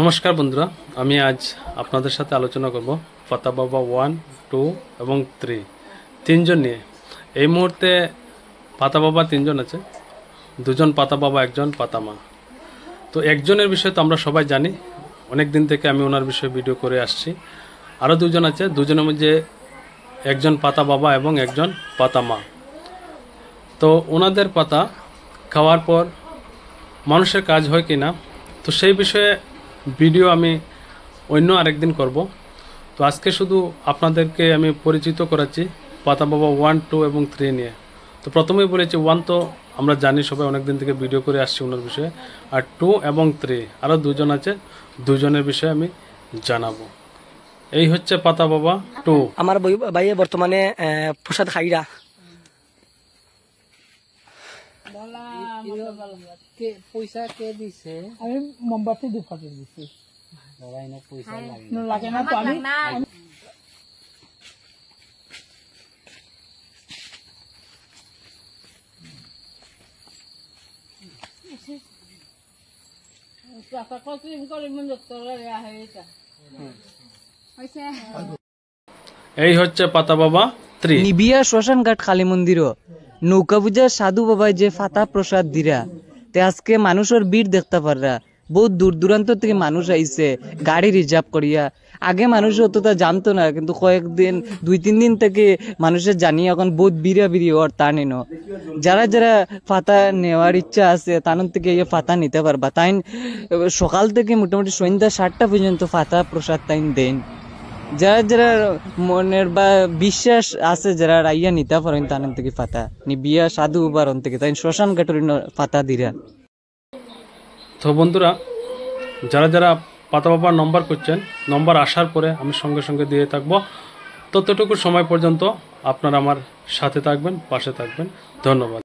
নমস্কার বন্ধুরা, আমি আজ আপনাদের সাথে আলোচনা করব পাতা বাবা 1, 2 এবং 3 তিনজন নিয়ে। এই মুহূর্তে পাতা বাবা তিনজন আছে, দুজন পাতা বাবা, একজন পাতা মা। তো একজনের বিষয়ে তো আমরা সবাই জানি, অনেক দিন থেকে আমি ওনার বিষয়ে ভিডিও করে আসছি। আরও দুজন আছে, দুজনের মধ্যে একজন পাতা বাবা এবং একজন পাতা মা। তো ওনাদের পাতা খাওয়ার পর মানুষের কাজ হয় কি না, তো সেই বিষয়ে ভিডিও আমি অন্য আরেকদিন করব। তো আজকে শুধু আপনাদেরকে আমি পরিচিত করাচ্ছি পাতা বাবা 1, 2 এবং 3 নিয়ে। তো প্রথমেই বলেছি 1 তো আমরা জানি, সবাই অনেক দিন থেকে ভিডিও করে আসছি ওনার বিষয়ে। আর 2 এবং 3 আরও দুজন আছে, দুজনের বিষয়ে আমি জানাবো। এই হচ্ছে পাতা বাবা 2। আমার ভাইয়ে বর্তমানে প্রসাদ খাইরা পয়সা কে দিছে? আমি মোমবাতি দুপাতে দিছি। পয়সা লাগে না তো আমি এই হচ্ছে পাতা বাবা 3। নিবিয়া শ্মশান ঘাট কালী মন্দির নৌকা বুঝা সাধু বাবাই যে ফাতা প্রসাদ দিরা তে আজকে মানুষের ভিড় দেখতে পাররা। বহুত দূর দূরান্ত থেকে মানুষ আইছে গাড়ি রিজার্ভ করিয়া। আগে মানুষ অতটা জানতো না, কিন্তু কয়েকদিন 2-3 দিন থেকে মানুষের জানি এখন বহুত বিড়ি ওর তা নিন। যারা যারা ফাতা নেওয়ার ইচ্ছা আছে তার থেকে এই ফাতা নিতে পারবা। তাই সকাল থেকে মোটামুটি সন্ধ্যা 7টা পর্যন্ত ফাতা প্রসাদ তাই দেন। যারা যারা মনের বা বিশ্বাস আছে যারা রাইয়া নিতে পারেন তার থেকে ফাতা নিবিয়া সাধু বারণ থেকে তাই শ্মশান ঘাটের ফাতা দিরা। তো বন্ধুরা, যারা যারা পাতা বাবার নম্বর করছেন, নম্বর আসার পরে আমি সঙ্গে সঙ্গে দিয়ে থাকবো। ততটুকু সময় পর্যন্ত আপনারা আমার সাথে থাকবেন, পাশে থাকবেন। ধন্যবাদ।